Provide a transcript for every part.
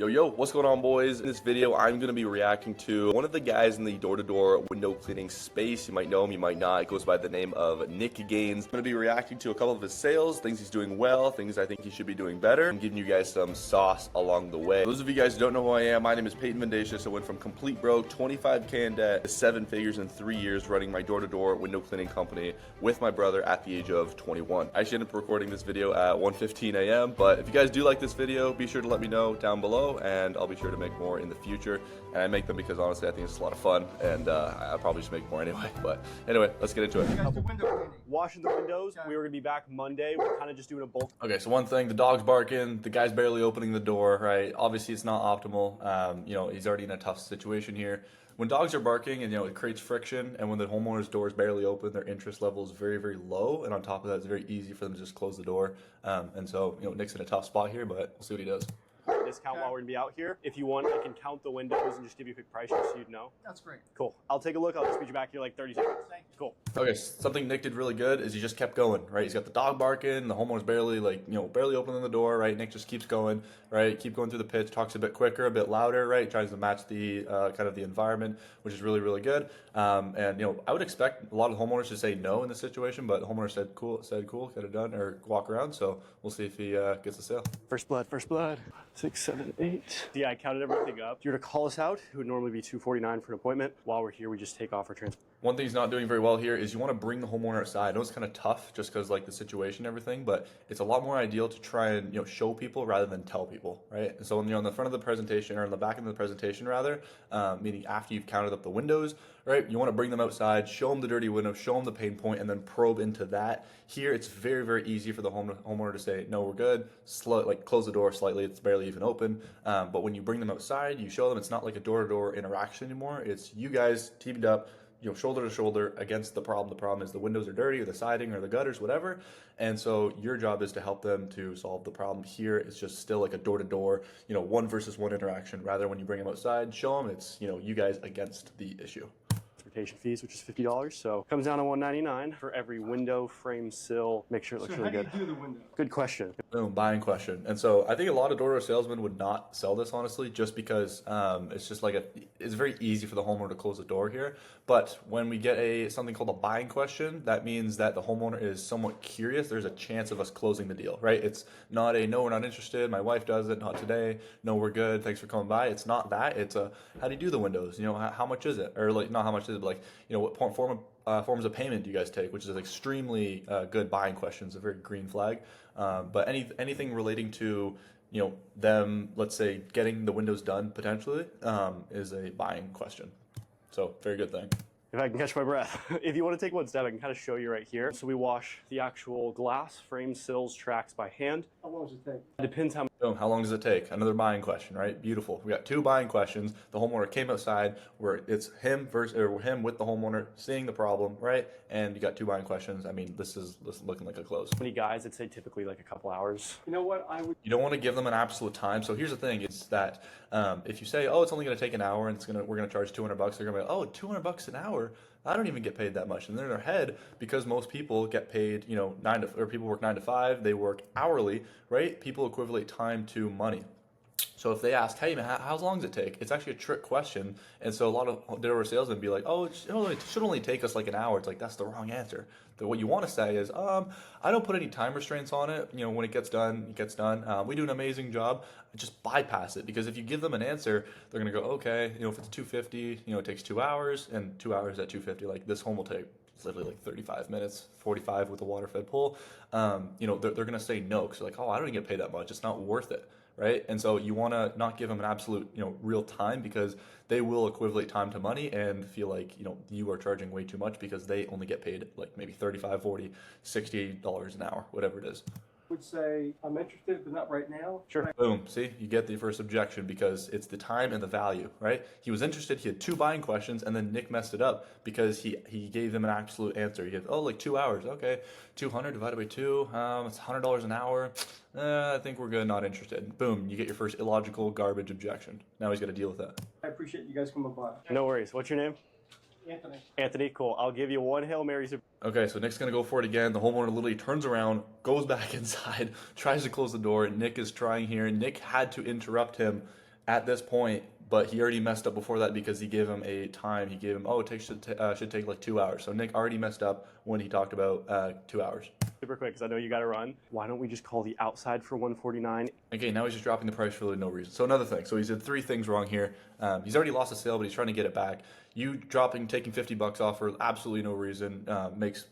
Yo, what's going on, boys? In this video, I'm going to be reacting to one of the guys in the door-to-door window cleaning space. You might know him, you might not. It goes by the name of Nick Gaines. I'm going to be reacting to a couple of his sales, things he's doing well, things I think he should be doing better, and giving you guys some sauce along the way. For those of you guys who don't know who I am, my name is Peyton Vindasius. I went from complete broke, 25K in debt, to 7 figures in 3 years running my door-to-door window cleaning company with my brother at the age of 21. I actually ended up recording this video at 1:15 a.m., but if you guys do like this video, be sure to let me know down below, and I'll be sure to make more in the future. And I make them because honestly I think it's a lot of fun, and I'll probably just make more anyway. But anyway, let's get into it. Washing the windows. We were gonna be back Monday. We're kind of just doing a bulk. Okay, so one thing, the dog's barking, the guy's barely opening the door, right? Obviously it's not optimal. You know, he's already in a tough situation here. When dogs are barking, and it creates friction, and when the homeowner's door is barely open, their interest level is very, very low, and on top of that, it's very easy for them to just close the door. And so, Nick's in a tough spot here, but we'll see what he does. Discount while we're gonna be out here. If you want, I can count the windows and just give you a quick price just so you'd know. That's great. Cool. I'll take a look. I'll just meet you back here like 30 seconds. Thank you. Cool. Okay, something Nick did really good is he just kept going, right? He's got the dog barking, the homeowner's barely barely opening the door, right? Nick just keeps going, right? Keep going through the pitch, talks a bit quicker, a bit louder, right? Tries to match the kind of the environment, which is really, really good. And I would expect a lot of homeowners to say no in this situation, but the homeowner said cool, get it done, or walk around. So we'll see if he gets the sale. First blood. 6, 7, 8. Yeah, I counted everything up. If you were to call us out, it would normally be $249 for an appointment. While we're here, we just take off our transport. One thing he's not doing very well here is you want to bring the homeowner aside. I know it's kind of tough just because the situation and everything, but it's a lot more ideal to try and show people rather than tell people, right? And so when you're on the front of the presentation, or on the back end of the presentation rather, meaning after you've counted up the windows, right? You want to bring them outside, show them the dirty window, show them the pain point, and then probe into that. Here, it's very, very easy for the homeowner to say, no, we're good, close the door slightly, it's barely even open. But when you bring them outside, you show them it's not like a door-to-door interaction anymore. It's you guys teamed up, shoulder to shoulder against the problem. The problem is the windows are dirty, or the siding, or the gutters, whatever. And so your job is to help them to solve the problem. Here, it's just still like a door-to-door, one versus one interaction. Rather, when you bring them outside, show them it's, you guys against the issue. Transportation fees, which is $50, so comes down to $199 for every window, frame, sill. Make sure it looks really good. How do you do the window? Good question. Boom, buying question. And so I think a lot of door-to-door salesmen would not sell this, honestly, just because it's just it's very easy for the homeowner to close the door here. But when we get something called a buying question, that means that the homeowner is somewhat curious. There's a chance of us closing the deal, right? It's not a no, we're not interested, my wife does it, not today, no, we're good, thanks for coming by. It's not that. It's a, how do you do the windows? How much is it? Or not how much is it, but what forms of payment do you guys take, which is an extremely good buying question. It's a very green flag. But anything relating to them, let's say, getting the windows done potentially, is a buying question. So very good thing. If I can catch my breath. If you want to take one step, I can kind of show you right here. So we wash the actual glass, frame, sills, tracks by hand. How long does it take? It depends how Boom, how long does it take? Another buying question, right? Beautiful. We got 2 buying questions. The homeowner came outside where it's him him with the homeowner seeing the problem, right? And you got 2 buying questions. I mean, this is looking like a close. many guys, I'd say typically like a couple hours. You know what? You don't want to give them an absolute time. So here's the thing: is that if you say, "Oh, it's only going to take an hour, and we're going to charge $200," they're going to be like, "Oh, $200 an hour? I don't even get paid that much." And they're in their head, because most people get paid, people work 9 to 5, they work hourly, right? People equivalent time to money. So if they ask, "Hey man, how long does it take?" It's actually a trick question. And so a lot of door salesmen be like, "Oh, it should only take us like an hour." It's like, that's the wrong answer. What you want to say is, "I don't put any time restraints on it. When it gets done, it gets done. We do an amazing job." Just bypass it, because if you give them an answer, they're gonna go, "Okay, if it's $250, it takes 2 hours, and 2 hours at $250, like this home will take literally like 35 minutes, 45 with a water-fed pool." They're gonna say no, because they're like, "Oh, I don't even get paid that much. It's not worth it." Right? And so you want to not give them an absolute, real time, because they will equivalent time to money and feel like, you are charging way too much, because they only get paid like maybe $35, $40, $60 an hour, whatever it is. Would say, I'm interested, but not right now. Sure. Boom. See, you get the first objection, because it's the time and the value, right? He was interested. He had 2 buying questions, and then Nick messed it up because he gave them an absolute answer. He had, like 2 hours. Okay, 200 divided by 2, it's $100 an hour. I think we're good. Not interested. Boom. You get your first illogical garbage objection. Now he's got to deal with that. I appreciate you guys coming by. No worries. What's your name? Anthony. Anthony, cool. I'll give you 1 Hail Mary. Okay, so Nick's gonna go for it again. The homeowner literally turns around, goes back inside, tries to close the door. Nick is trying here. Nick had to interrupt him at this point, but he already messed up before that because he gave him a time. He gave him, oh, should take like 2 hours. So Nick already messed up when he talked about 2 hours. Super quick, because I know you got to run. Why don't we just call the outside for 149? Okay, now he's just dropping the price for really no reason. So another thing. So he's did 3 things wrong here. He's already lost a sale, but he's trying to get it back. You taking $50 off for absolutely no reason makes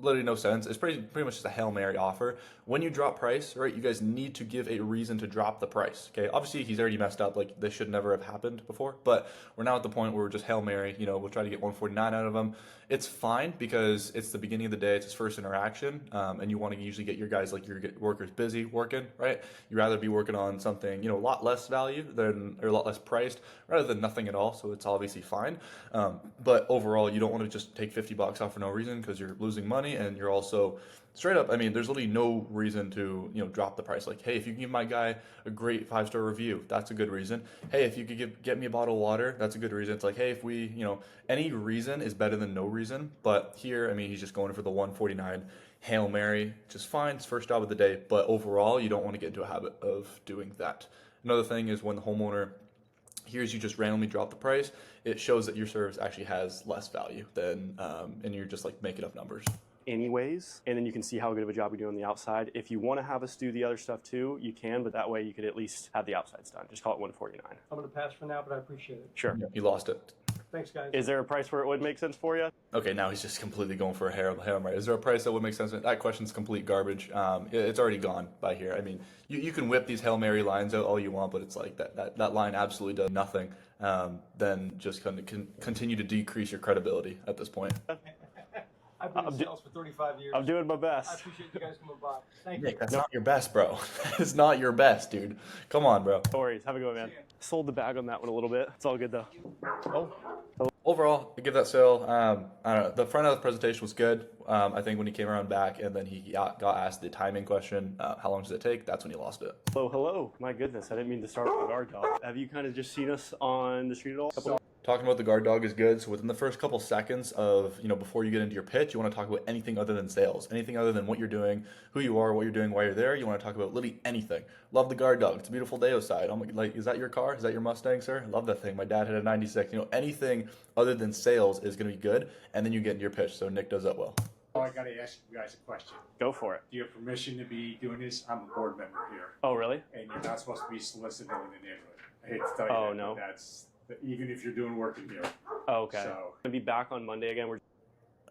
literally no sense. It's pretty much just a Hail Mary offer. When you drop price, right, you guys need to give a reason to drop the price. Okay, obviously he's already messed up. Like, this should never have happened before. But we're now at the point where we're just Hail Mary. You know, we'll try to get 149 out of him. It's fine because it's the beginning of the day. It's his first interaction, and you want to usually get your guys, like your workers, busy working, right? You'd rather be working on something, you know, a lot less value than, or a lot less priced, rather than nothing at all. So it's obviously fine. But overall, you don't want to just take $50 off for no reason, because you're losing money, and you're also straight up. I mean, there's literally no reason to, you know, drop the price. Like, hey, if you can give my guy a great 5-star review, that's a good reason. Hey, if you could get me a bottle of water, that's a good reason. It's like, hey, if we, you know, any reason is better than no reason. But here, I mean, he's just going for the 149 Hail Mary, which is fine. It's first job of the day, but overall, you don't want to get into a habit of doing that. Another thing is when the homeowner hears you just randomly drop the price, it shows that your service actually has less value than, and you're just like making up numbers. Anyways, and then you can see how good of a job we do on the outside. If you want to have us do the other stuff too, you can, but that way you could at least have the outsides done. Just call it 149. I'm going to pass for now, but I appreciate it. Sure. You lost it. Thanks, guys. Is there a price where it would make sense for you? Okay, now he's just completely going for a Hail Mary. Is there a price that would make sense? That question's complete garbage. It's already gone by here. I mean, you can whip these Hail Mary lines out all you want, but it's like that line absolutely does nothing. Then just kind of continue to decrease your credibility at this point. I've been in sales for 35 years. I'm doing my I best. appreciate you guys coming by. Thank you. Nick, that's not your best, bro. It's not your best, dude. Come on, bro. No worries. Have a good one, man. Sold the bag on that one a little bit. It's all good though. Overall, I give that sale, I don't know, the front of the presentation was good. I think when he came around back and then he got asked the timing question, how long does it take? That's when he lost it. Hello. My goodness, I didn't mean to start with a guard dog. Have you kind of just seen us on the street at all? Talking about the guard dog is good. So within the first couple seconds of, you know, before you get into your pitch, you want to talk about anything other than sales, anything other than what you're doing, who you are, what you're doing, why you're there. You want to talk about literally anything. Love the guard dog. It's a beautiful day outside. I'm like, is that your car? Is that your Mustang, sir? Love that thing. My dad had a 96. You know, anything other than sales is going to be good. And then you get into your pitch. So Nick does that well. Oh, I gotta ask you guys a question. Go for it. Do you have permission to be doing this? I'm a board member here, Oh, really? and you're not supposed to be solicited in the neighborhood. I hate to tell you Oh, that, no. but that's even if you're doing work in here. Oh, okay. So Gonna be back on Monday again.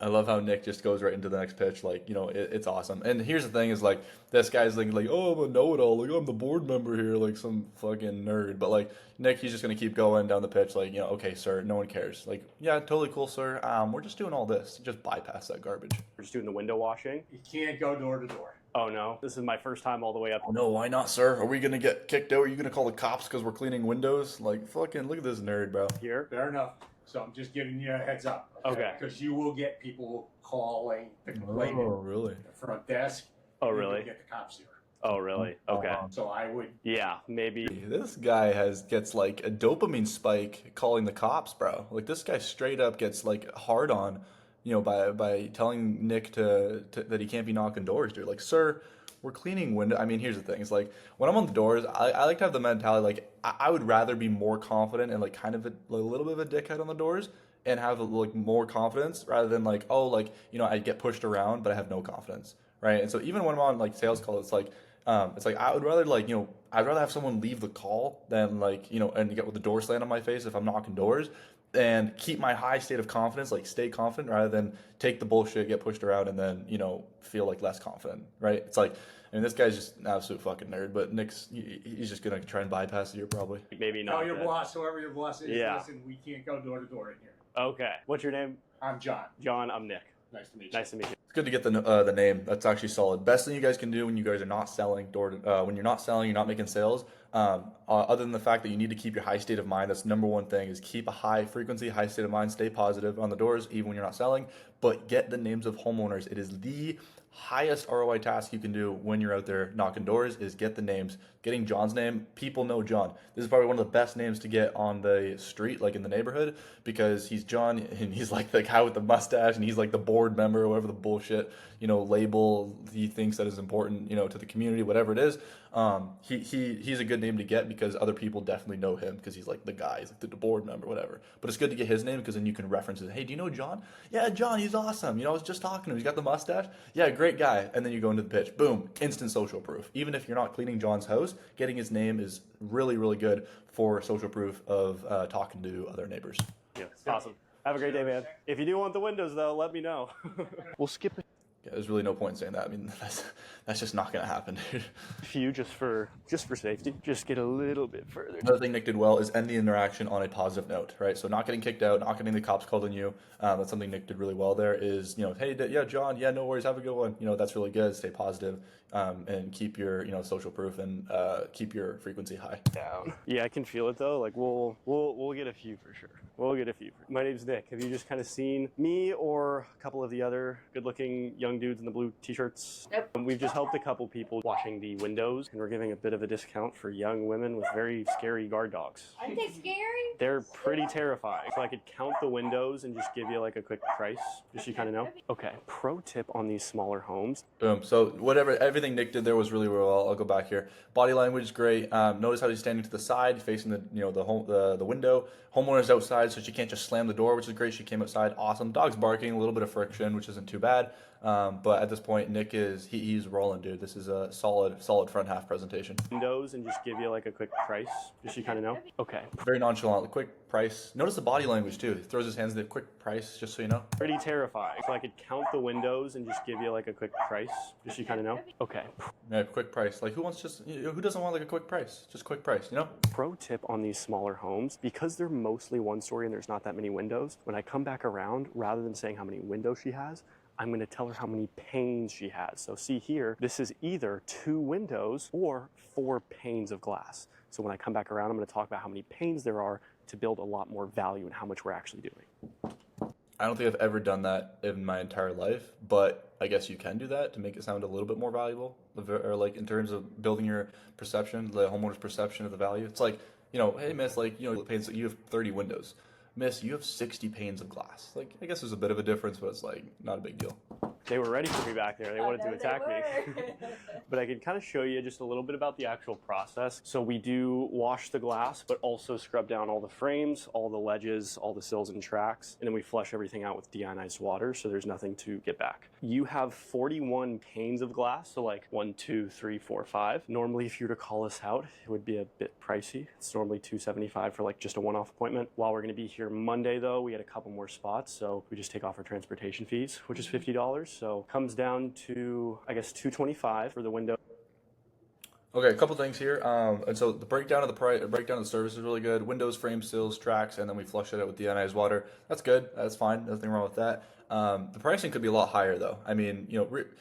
I love how Nick just goes right into the next pitch. Like, you know, it's awesome. And here's the thing is, like, this guy's like, oh, I'm a know-it-all. Like, I'm the board member here, like some fucking nerd. But, like, Nick, he's just going to keep going down the pitch. Like, you know, okay, sir, no one cares. Like, yeah, totally cool, sir. We're just doing all this. Just bypass that garbage. We're just doing the window washing. you can't go door to door. Oh, no. This is my first time all the way up. Oh, no, why not, sir? Are we going to get kicked out? Are you going to call the cops because we're cleaning windows? Like, fucking look at this nerd, bro. Here. Fair enough. So I'm just giving you a heads up. Okay. Because you will get people calling to complain Oh, really? at the front desk. Oh, You will really? get the cops here. Oh, really? Okay. So I would. Yeah, maybe. This guy gets like a dopamine spike calling the cops, bro. Like, this guy straight up gets like hard on, you know, by telling Nick that he can't be knocking doors, dude. Like, sir, we're cleaning window. I mean, here's the thing. It's like, when I'm on the doors, I like to have the mentality, like, I would rather be more confident and like kind of a little bit of a dickhead on the doors and have like more confidence rather than like, oh, like, you know, I get pushed around, but I have no confidence, right? And so even when I'm on like sales calls, it's like I would rather, like, you know, I'd rather have someone leave the call than, like, you know, and get with the door slammed on my face if I'm knocking doors, and keep my high state of confidence, like stay confident, rather than take the bullshit, get pushed around, and then, you know, feel like less confident, right? It's like, I mean, this guy's just an absolute fucking nerd, but he's just gonna try and bypass it here probably. Maybe not. Tell your then. boss, whoever your boss is, Yeah. listen, we can't go door to door in here. Okay. What's your name? I'm John. John. I'm Nick. Nice to meet you. Nice to meet you. It's good to get the name. That's actually solid. Best thing you guys can do when you guys are not selling when you're not selling, you're not making sales. Other than the fact that you need to keep your high state of mind, that's number one thing, is keep a high frequency, high state of mind, stay positive on the doors, even when you're not selling, but get the names of homeowners. It is the highest ROI task you can do when you're out there knocking doors, is get the names. getting John's name, people know John. This is probably one of the best names to get on the street, like in the neighborhood, because he's John and he's like the guy with the mustache and he's like the board member or whatever the bullshit, label he thinks that is important, to the community, whatever it is. He's a good name to get because other people definitely know him because he's like the guy, he's like the board member, whatever. But it's good to get his name because then you can reference it. Hey, do you know John? Yeah, John, he's awesome. I was just talking to him. He's got the mustache. Yeah, great guy. And then you go into the pitch. Boom, instant social proof. Even if you're not cleaning John's house, getting his name is really, really good for social proof of talking to other neighbors. Yeah, awesome. Have a great day, man. If you do want the windows, though, let me know. We'll skip it. Yeah, there's really no point in saying that. I mean, that's just not going to happen, dude. A few just for safety. Just get a little bit further. Another thing Nick did well is end the interaction on a positive note, right? So not getting kicked out, not getting the cops called on you. That's something Nick did really well there is, hey, yeah, John, yeah, no worries, have a good one. That's really good. Stay positive and keep your, social proof and keep your frequency high. Down. Yeah, I can feel it though. Like we'll get a few for sure. We'll get a few. My name's Nick. Have you just kind of seen me or a couple of the other good-looking young dudes in the blue t-shirts? Yep. We've just helped a couple people washing the windows, and we're giving a bit of a discount for young women with very scary guard dogs. Aren't they scary? They're pretty terrifying. So I could count the windows and just give you like a quick price, just so you kind of know. Okay, pro tip on these smaller homes. Boom. So everything Nick did there was really well. I'll go back here. Body language is great. Notice how he's standing to the side, facing the window. Homeowner's outside, so she can't just slam the door, which is great. She came outside. Awesome. Dog's barking, a little bit of friction, which isn't too bad. But at this point, Nick he's rolling, dude. This is a solid front half presentation. Windows and just give you like a quick price, just so you kind of know. Okay. Very nonchalant, quick price. Notice the body language too. He throws his hands in the quick price, just so you know. Pretty terrifying. So I could count the windows and just give you like a quick price, just so you kind of know. Okay. Yeah, quick price. Like who doesn't want like a quick price? Just quick price, Pro tip on these smaller homes, because they're mostly one story and there's not that many windows, when I come back around, rather than saying how many windows she has, I'm going to tell her how many panes she has. So see here, this is either 2 windows or 4 panes of glass. So when I come back around, I'm going to talk about how many panes there are to build a lot more value and how much we're actually doing. I don't think I've ever done that in my entire life, but I guess you can do that to make it sound a little bit more valuable, or like in terms of building your perception, the homeowner's perception of the value. It's like, hey miss, like, panes, you have 30 windows. Miss, you have 60 panes of glass. Like, I guess there's a bit of a difference, but it's like not a big deal. They were ready for me back there. They wanted to attack me. But I can kind of show you just a little bit about the actual process. So we do wash the glass, but also scrub down all the frames, all the ledges, all the sills and tracks, and then we flush everything out with deionized water, so there's nothing to get back. You have 41 panes of glass, so like 1, 2, 3, 4, 5. Normally, if you were to call us out, it would be a bit pricey. It's normally $275 for like just a one-off appointment. While we're going to be here Monday, though, we had a couple more spots, so we just take off our transportation fees, which is $50. So comes down to, I guess, $225 for the window. Okay, a couple things here. And so the breakdown of the service is really good. Windows, frames, sills, tracks, and then we flush it out with deionized water. That's good. That's fine. Nothing wrong with that. The pricing could be a lot higher though. I mean,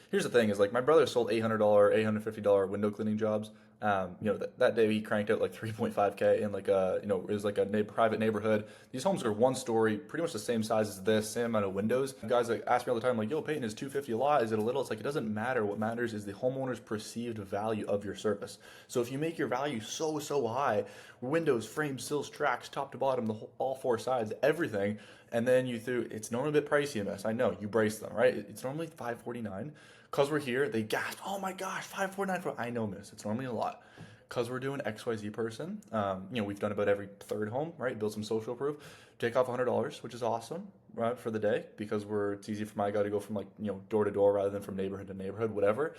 here's the thing: is like my brother sold $800, $850 window cleaning jobs. That day he cranked out like 3.5K in like it was like a private neighborhood. These homes are 1 story, pretty much the same size as this, same amount of windows. Guys like ask me all the time, like, yo, Peyton, is $250 a lot? Is it a little? It's like, it doesn't matter. What matters is the homeowner's perceived value of your service. So if you make your value so high, windows, frames, sills, tracks, top to bottom, all 4 sides, everything, and then it's normally a bit pricey in this. I know, you brace them, right? It's normally $549. Because we're here, they gasp, oh my gosh, $549 I know, miss, it's normally a lot. Because we're doing XYZ person, we've done about every 3rd home, right? Build some social proof, take off $100, which is awesome, right, for the day, because it's easy for my guy to go from door to door rather than from neighborhood to neighborhood, whatever.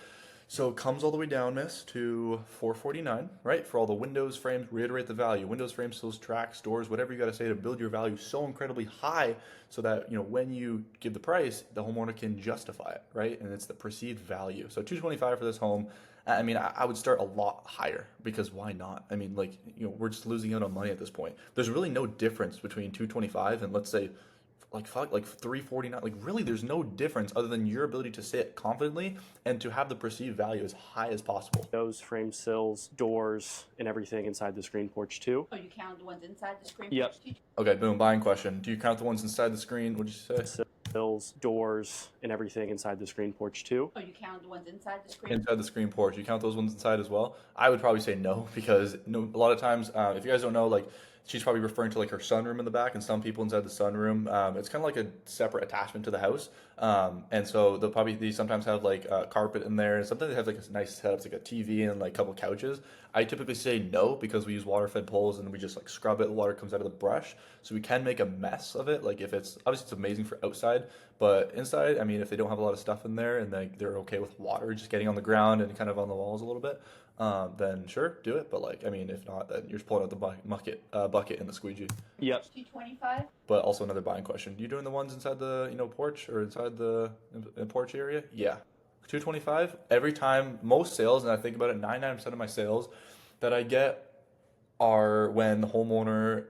So it comes all the way down, miss, to $449, right? For all the windows, frames, reiterate the value. Windows, frames, sills, tracks, doors, whatever you got to say to build your value so incredibly high so that, when you give the price, the homeowner can justify it, right? And it's the perceived value. So $225 for this home. I mean, I would start a lot higher because why not? I mean, we're just losing out on money at this point. There's really no difference between $225 and let's say like $349. Like really, there's no difference other than your ability to say it confidently and to have the perceived value as high as possible. Those frame sills, doors, and everything inside the screen porch too. Oh, you count the ones inside the screen Yep. porch? Okay, boom, buying question. Do you count the ones inside the screen? What'd you say? sills, doors, and everything inside the screen porch too. Oh, you count the ones inside the screen? Inside the screen porch, you count those ones inside as well? I would probably say no, because no, a lot of times, if you guys don't know, like, she's probably referring to like her sunroom in the back, and some people inside the sunroom, it's kind of like a separate attachment to the house, and so they sometimes have like carpet in there, and sometimes they have like a nice setup, like a TV and like a couple couches. I typically say no, because we use water-fed poles and we just like scrub it. The water comes out of the brush, so we can make a mess of it. Like if it's obviously, it's amazing for outside, but inside, I mean, if they don't have a lot of stuff in there and they're okay with water just getting on the ground and kind of on the walls a little bit, then sure, do it. But like, I mean, if not, then you're just pulling out the bucket in the squeegee. Yep. 225? But also another buying question: you doing the ones inside the porch or inside the porch area? Yeah, 225 every time. Most sales, and I think about it, 99% of my sales that I get are when the homeowner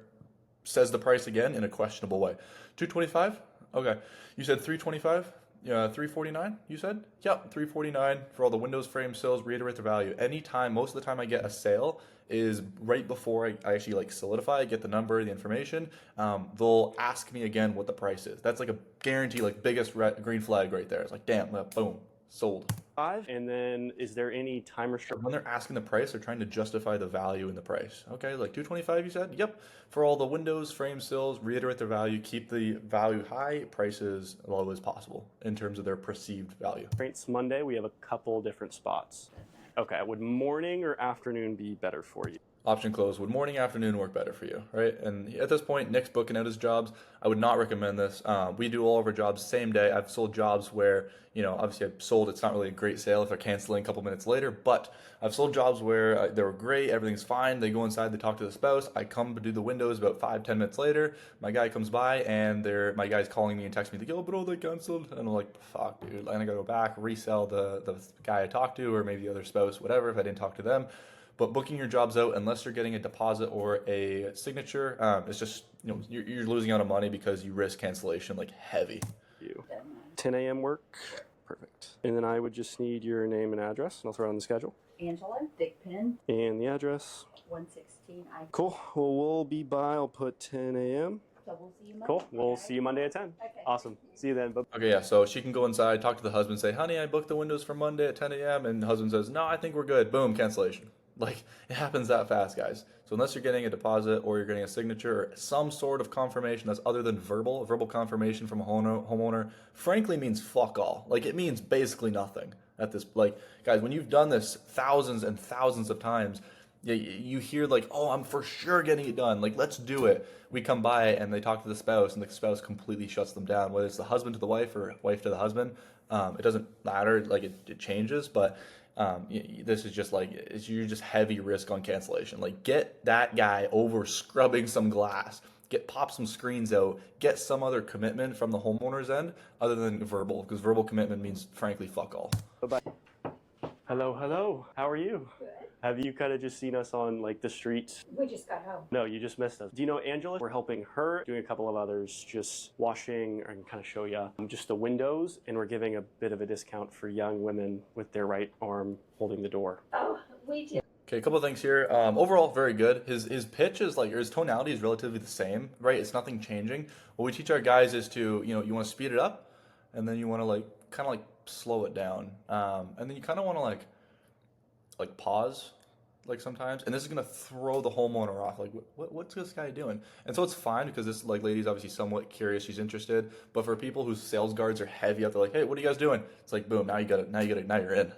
says the price again in a questionable way. 225? Okay. You said 325? Yeah, 349, you said? Yep, 349 for all the windows, frame, sills, reiterate the value. Anytime, most of the time I get a sale is right before I actually like solidify, I get the number, the information. They'll ask me again what the price is. That's like a guarantee, like biggest green flag right there. It's like, damn, boom, sold. And then is there any time restriction? When they're asking the price, they're trying to justify the value in the price. Okay, like 225, you said? Yep. For all the windows, frame, sills, reiterate their value, keep the value high, prices low as possible in terms of their perceived value. It's Monday. We have a couple different spots. Okay, would morning or afternoon be better for you? Option closed. Would morning, afternoon work better for you, right? And at this point, Nick's booking out his jobs. I would not recommend this. We do all of our jobs same day. I've sold jobs where, obviously I've sold, it's not really a great sale if they're canceling a couple minutes later, but I've sold jobs where they were great, everything's fine. They go inside, they talk to the spouse. I come to do the windows about 5-10 minutes later. My guy comes by and my guy's calling me and texting me like, "Yo, bro, they canceled." And I'm like, fuck, dude. And I gotta go back, resell the guy I talked to, or maybe the other spouse, whatever, if I didn't talk to them. But booking your jobs out, unless you're getting a deposit or a signature, it's just, you're losing out on money because you risk cancellation like heavy. 10 a.m. work? Perfect. And then I would just need your name and address, and I'll throw it on the schedule. Angela, Dick Pin, And the address. 116 I. Cool. Well, we'll be by. I'll put 10 a.m. So we'll see you Monday. Cool. We'll see you Monday at 10. Okay. Awesome. See you then. Bye. Okay, yeah, so she can go inside, talk to the husband, say, "Honey, I booked the windows for Monday at 10 a.m. And the husband says, "No, I think we're good." Boom, cancellation. Like, it happens that fast, guys. So unless you're getting a deposit or you're getting a signature or some sort of confirmation that's other than verbal confirmation from a homeowner, frankly means fuck all. Like, it means basically nothing at this. Like, guys, when you've done this thousands and thousands of times, you hear like, "Oh, I'm for sure getting it done. Like, let's do it." We come by and they talk to the spouse, and the spouse completely shuts them down. Whether it's the husband to the wife or wife to the husband, it doesn't matter. Like, it changes, but this is just like, you're just heavy risk on cancellation. Like, get that guy over scrubbing some glass, pop some screens out, get some other commitment from the homeowner's end other than verbal, because verbal commitment means frankly fuck all. Bye-bye. Hello. How are you? Good. Have you kind of just seen us on like the streets? We just got home. No, you just missed us. Do you know Angela? We're helping her, doing a couple of others, just washing, or I can kind of show you just the windows, and we're giving a bit of a discount for young women with their right arm holding the door. Oh, we did. Okay, a couple of things here. Overall, very good. His pitch is like, or his tonality is relatively the same, right? It's nothing changing. What we teach our guys is to, you want to speed it up, and then you want to like kind of like slow it down, and then you kind of want to like pause, like sometimes, and this is gonna throw the homeowner off. Like, what's this guy doing? And so it's fine, because this like lady's obviously somewhat curious, she's interested. But for people whose sales guards are heavy up, they're like, "Hey, what are you guys doing?" It's like, boom, now you're in.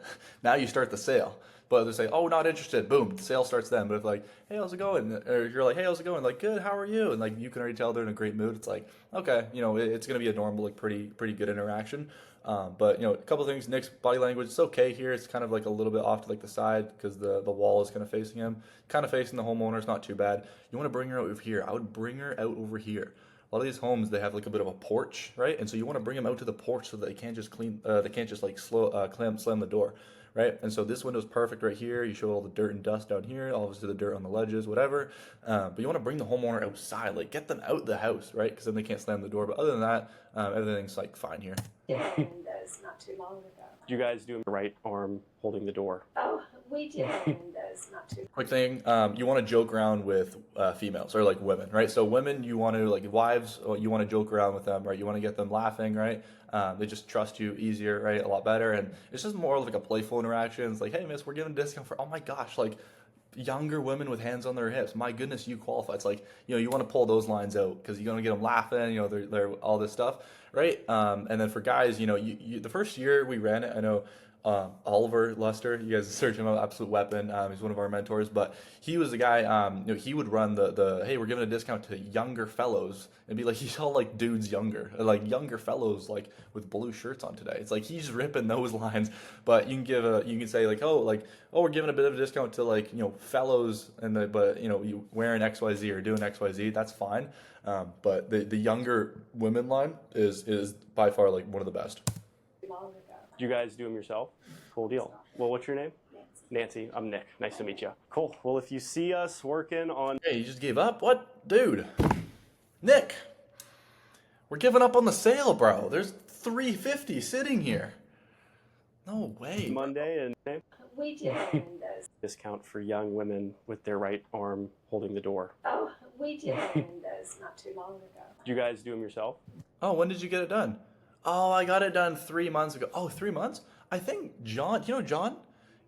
Now you start the sale. But they say, "Oh, not interested." Boom, the sale starts then. But if like, "Hey, how's it going?" Or you're like, "Hey, how's it going?" Like, "Good, how are you?" And like, you can already tell they're in a great mood. It's like, okay, it's gonna be a normal, like pretty good interaction. But a couple of things. Nick's body language, it's okay here. It's kind of like a little bit off to like the side, because the wall is kind of facing him, kind of facing the homeowner. It's not too bad. You want to bring her out over here. I would bring her out over here. A lot of these homes, they have like a bit of a porch, right? And so you want to bring them out to the porch so that they can't just slam the door, right? And so this window is perfect right here. You show all the dirt and dust down here, obviously the dirt on the ledges, whatever. But you want to bring the homeowner outside, like get them out the house, right? Because then they can't slam the door. But other than that, everything's like fine here. And that was not too long ago. You guys do the right arm holding the door. Oh, We did those not too. Quick thing, you want to joke around with females or like women, right? So women, you want to like wives, you want to joke around with them, right? You want to get them laughing, right? They just trust you easier, right? A lot better, and it's just more like a playful interaction. It's like, hey, miss, we're giving a discount for, oh my gosh, like younger women with hands on their hips. My goodness, you qualify. It's like, you want to pull those lines out because you're gonna get them laughing. They're all this stuff, right? And then for guys, the first year we ran it, I know. Oliver Luster, you guys search him up, absolute weapon. He's one of our mentors, but he was the guy. He would run the hey, we're giving a discount to younger fellows, and be like, he's all like dudes younger, like younger fellows, like with blue shirts on today. It's like he's ripping those lines, but you can say like, oh, we're giving a bit of a discount to like fellows, but you wearing XYZ or doing XYZ, that's fine. But the younger women line is by far like one of the best. Long ago. Do you guys do them yourself? Cool deal. Well, what's your name? Nancy. I'm Nick. Nice to meet you. Cool. Well, if you see us working on... Hey, you just gave up? What? Dude. Nick. We're giving up on the sale, bro. There's $350 sitting here. No way. Monday and... We did those. Discount for young women with their right arm holding the door. Oh, we did those not too long ago. Do you guys do them yourself? Oh, when did you get it done? Oh, I got it done 3 months ago. Oh, 3 months? I think John, John?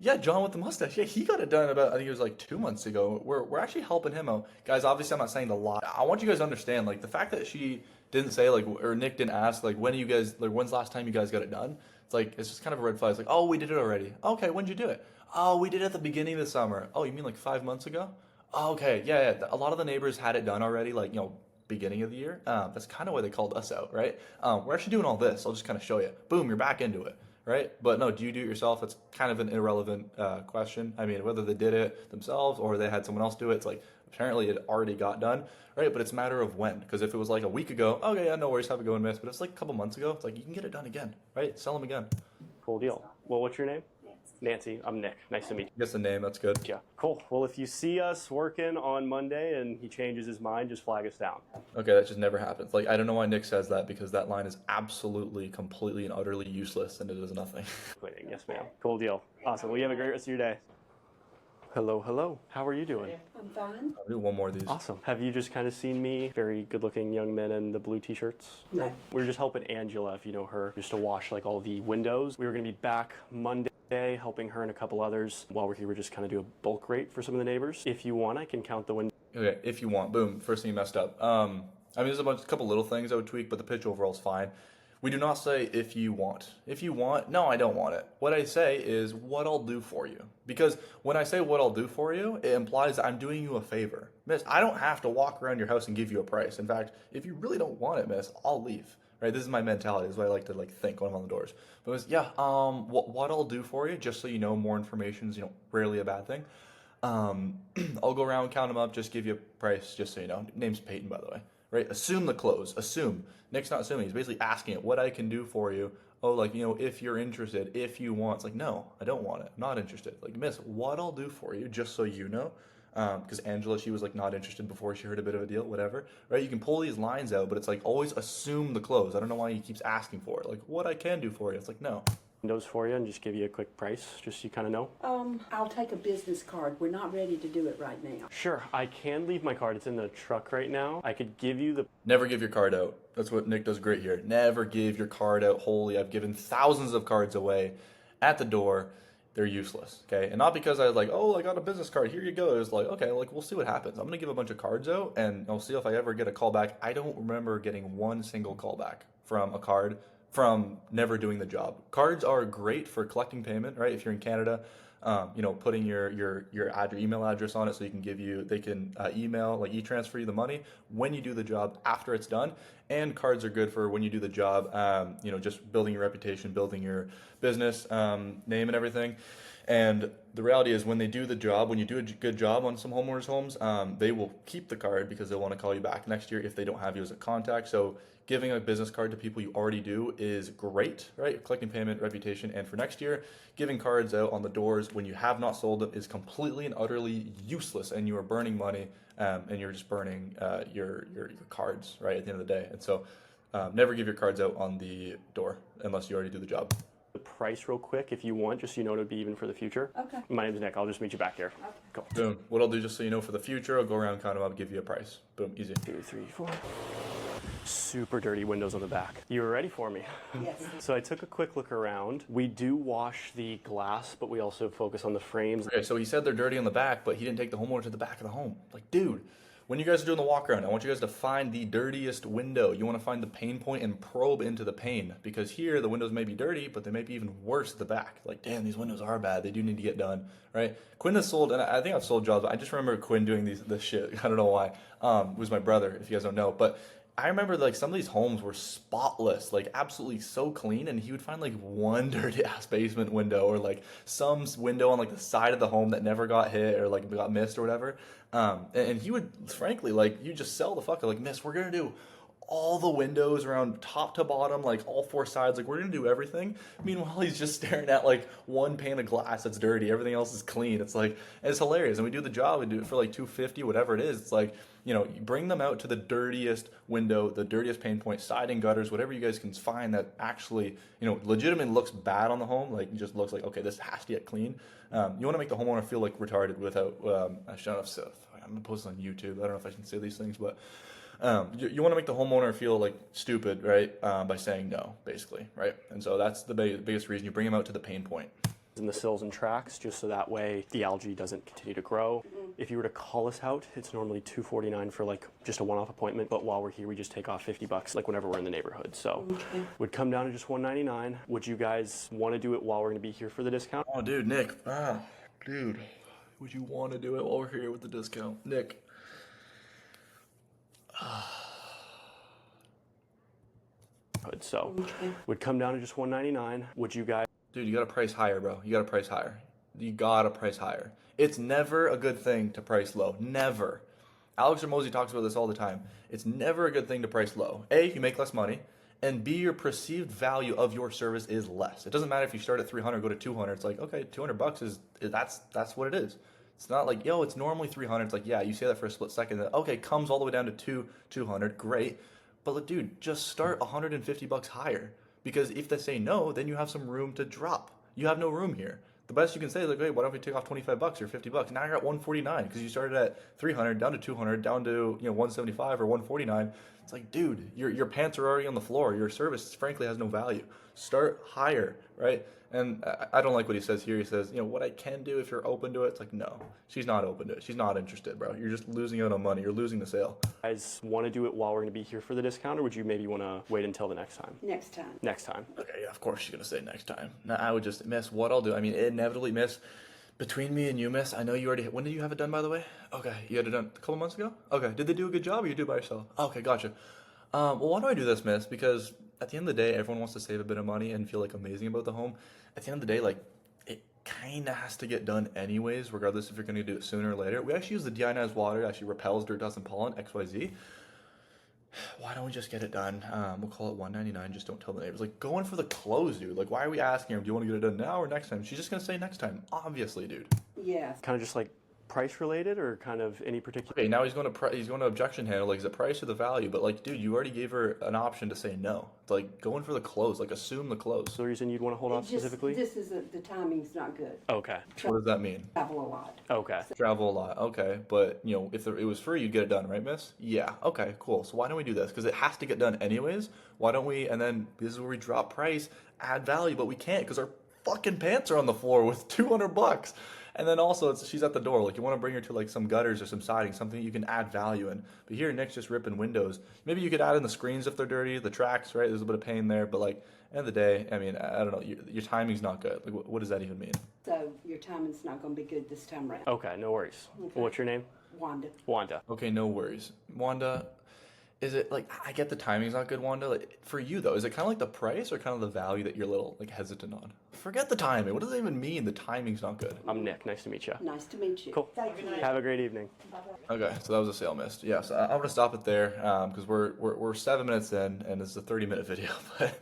Yeah, John with the mustache. Yeah, he got it done about, I think it was like 2 months ago. We're actually helping him out. Guys, obviously I'm not saying a lot. I want you guys to understand, like, the fact that she didn't say, like, or Nick didn't ask, like, when's the last time you guys got it done? It's like, it's just kind of a red flag. It's like, oh, we did it already. Okay, when'd you do it? Oh, we did it at the beginning of the summer. Oh, you mean like 5 months ago? Oh, okay, yeah. A lot of the neighbors had it done already, like, beginning of the year. That's kind of why they called us out, right? We're actually doing all this. I'll just kind of show you. Boom, you're back into it, right? But no, do you do it yourself? It's kind of an irrelevant question. I mean, whether they did it themselves or they had someone else do it, it's like apparently it already got done, right? But it's a matter of when. Because if it was like a week ago, okay, yeah, no worries, have a go and miss. But it's like a couple months ago, it's like you can get it done again, right? Sell them again. Cool deal. Well, what's your name? Nancy. I'm Nick. Nice to meet you. Guess the name, that's good. Yeah. Cool. Well, if you see us working on Monday and he changes his mind, just flag us down. Okay, that just never happens. Like, I don't know why Nick says that, because that line is absolutely, completely, and utterly useless, and it is nothing. Quitting. Yes, ma'am. Cool deal. Awesome. Well, you have a great rest of your day. Hello, hello. How are you doing? I'm fine. I'll do one more of these. Awesome. Have you just kind of seen me? Very good-looking young men in the blue t-shirts? No. We were just helping Angela, if you know her, just to wash like all the windows. We were going to be back Monday, helping her and a couple others while we're here. We're just kind of do a bulk rate for some of the neighbors. If you want, I can count the windows. Okay, if you want. Boom. First thing you messed up. I mean, there's a couple little things I would tweak, but the pitch overall is fine. We do not say if you want. If you want, no, I don't want it. What I say is what I'll do for you. Because when I say what I'll do for you, it implies that I'm doing you a favor. Miss, I don't have to walk around your house and give you a price. In fact, if you really don't want it, miss, I'll leave. Right? This is my mentality. This is what I like to think when I'm on the doors. But it's, yeah, what I'll do for you, just so you know, more information is, rarely a bad thing. I'll go around, count them up, just give you a price, just so you know. Name's Peyton, by the way. Right? Assume the close. Assume. Nick's not assuming. He's basically asking it, what I can do for you. Oh, like, if you're interested, if you want. It's like, no, I don't want it. I'm not interested. Like, miss, what I'll do for you, just so you know. Because Angela, she was like not interested before she heard a bit of a deal, whatever. Right? You can pull these lines out, but it's like always assume the close. I don't know why he keeps asking for it. Like, what I can do for you. It's like, no. Windows for you and just give you a quick price, just so you kind of know. I'll take a business card. We're not ready to do it right now. Sure, I can leave my card. It's in the truck right now. I could give you the... Never give your card out. That's what Nick does great here. Never give your card out wholly. I've given thousands of cards away at the door. They're useless, okay? And not because I was like, oh, I got a business card. Here you go. It was like, okay, like we'll see what happens. I'm going to give a bunch of cards out, and I'll see if I ever get a call back. I don't remember getting one single call back from a card from never doing the job. Cards are great for collecting payment, right? If you're in Canada, putting your email address on it so they can email, like e-transfer you the money when you do the job after it's done. And cards are good for when you do the job, just building your reputation, building your business name and everything. And the reality is when they do the job, when you do a good job on some homeowners' homes, they will keep the card because they'll want to call you back next year if they don't have you as a contact. So giving a business card to people you already do is great, right? Collecting payment, reputation, and for next year, giving cards out on the doors when you have not sold them is completely and utterly useless, and you are burning money, and you're just burning your cards, right, at the end of the day. And so never give your cards out on the door unless you already do the job. The price real quick if you want, just so you know it'll be even for the future. Okay. My name's Nick. I'll just meet you back here. Cool. Boom. What I'll do, just so you know, for the future, I'll go around, count them up, give you a price. Boom, easy. 2, 3, 4. Super dirty windows on the back. You were ready for me. Yes. So I took a quick look around. We do wash the glass, but we also focus on the frames. Okay, so he said they're dirty on the back, but he didn't take the homeowner to the back of the home. Like, dude, when you guys are doing the walk around, I want you guys to find the dirtiest window. You want to find the pain point and probe into the pain, because here the windows may be dirty, but they may be even worse at the back. Like, damn, these windows are bad. They do need to get done, right? Quinn has sold, and I think I've sold jobs. I just remember Quinn doing this shit. I don't know why. It was my brother, if you guys don't know, but I remember like some of these homes were spotless, like absolutely so clean, and he would find like one dirty ass basement window or like some window on like the side of the home that never got hit or like got missed or whatever. And he would, frankly, like, you just sell the fucker, like, miss, we're gonna do all the windows around top to bottom, like all four sides, like we're gonna do everything. Meanwhile, he's just staring at like one pane of glass that's dirty, everything else is clean. It's like, it's hilarious. And we do the job, we do it for like $250, whatever it is. It's like, you know, you bring them out to the dirtiest window, the dirtiest pain point, siding, gutters, whatever you guys can find that actually, you know, legitimately looks bad on the home, like just looks like, okay, this has to get clean. You want to make the homeowner feel like retarded without, I shouldn't have said, I'm gonna post this on YouTube. I don't know if I can say these things, but you want to make the homeowner feel like stupid, right? By saying no, basically, right? And so that's the biggest reason you bring them out to the pain point. In the sills and tracks, just so that way the algae doesn't continue to grow. If you were to call us out, it's normally $249 for like just a one-off appointment, but while we're here, we just take off $50 like whenever we're in the neighborhood. So would come down to just $199. Would you guys want to do it while we're going to be here for the discount? Oh, dude, Nick, dude, would you want to do it while we're here with the discount, Nick? So would come down to just $199. Would you guys? Dude, you got to price higher, bro. You got to price higher. You got to price higher. It's never a good thing to price low. Never. Alex Ramosi talks about this all the time. It's never a good thing to price low. A, you make less money, and B, your perceived value of your service is less. It doesn't matter if you start at 300, go to 200. It's like, okay, $200 is that's what it is. It's not like, yo, it's normally 300. It's like, yeah, you say that for a split second. Then, okay, comes all the way down to 200. Great. But look, dude, just start $150 higher. Because if they say no, then you have some room to drop. You have no room here. The best you can say is like, hey, why don't we take off $25 or $50? Now you're at $149 because you started at 300 down to 200 down to 175 or 149. It's like, dude, your pants are already on the floor. Your service, frankly, has no value. Start higher, right? And I don't like what he says here. He says, what I can do if you're open to it. It's like, no, she's not open to it. She's not interested, bro. You're just losing out on money. You're losing the sale. Guys want to do it while we're going to be here for the discount, or would you maybe want to wait until the next time? Next time. Next time. Okay, yeah, of course she's going to say next time. Now, I would just miss what I'll do. I mean, inevitably miss. Between me and you, miss, I know you already, when did you have it done, by the way? Okay, you had it done a couple months ago? Okay, did they do a good job or you do it by yourself? Okay, gotcha. Well, why do I do this, miss? Because at the end of the day, everyone wants to save a bit of money and feel like amazing about the home. At the end of the day, like, it kind of has to get done anyways, regardless if you're going to do it sooner or later. We actually use the deionized water. It actually repels dirt, dust, and pollen, XYZ. Why don't we just get it done? We'll call it $199. Just don't tell the neighbors. Like, go in for the close, dude. Like, why are we asking her, do you want to get it done now or next time? She's just going to say next time. Obviously, dude. Yes. Kind of just like price related or kind of any particular? Okay, now he's going to objection handle, like, is it price or the value? But like, dude, you already gave her an option to say no. It's like, go in for the close, like, assume the close. So the reason you'd want to hold off specifically? This is the timing's not good. Okay. What does that mean? Travel a lot. Okay. Travel a lot, okay, but if it was free, you'd get it done, right, miss? Yeah, okay, cool. So why don't we do this? Because it has to get done anyways. Why don't we, and then this is where we drop price, add value, but we can't because our fucking pants are on the floor with $200. And then also, she's at the door. Like, you want to bring her to, like, some gutters or some siding, something you can add value in. But here, Nick's just ripping windows. Maybe you could add in the screens if they're dirty, the tracks, right? There's a bit of pain there. But, like, at the end of the day, I mean, I don't know. Your timing's not good. Like, what does that even mean? So your timing's not going to be good this time around. Okay, no worries. Okay. What's your name? Wanda. Wanda. Okay, no worries. Wanda, is it, like, I get the timing's not good, Wanda. Like, for you, though, is it kind of like the price or kind of the value that you're a little, like, hesitant on? Forget the timing. What does that even mean, the timing's not good? I'm Nick. Nice to meet you. Nice to meet you. Cool. Thank you. Have a great evening. Okay, so that was a sale missed. Yeah, so I'm gonna stop it there because we're 7 minutes in and it's a 30-minute video. But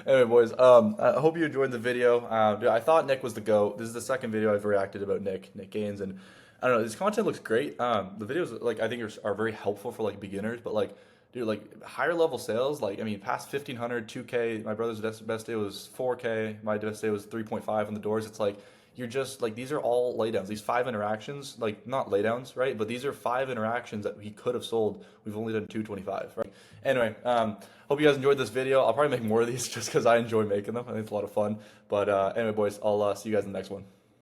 anyway, boys, I hope you enjoyed the video. I thought Nick was the GOAT. This is the second video I've reacted about Nick Gaines, and I don't know, his content looks great. The videos, like, I think are very helpful for, like, beginners, but, like, dude, like higher level sales, like I mean, past 1,500, 2K. My brother's best day was 4K. My best day was 3.5 on the doors. It's like you're just like these are all laydowns. These 5 interactions, like not laydowns, right? But these are 5 interactions that he could have sold. We've only done 225, right? Anyway, hope you guys enjoyed this video. I'll probably make more of these just because I enjoy making them. I think it's a lot of fun. But anyway, boys, I'll see you guys in the next one.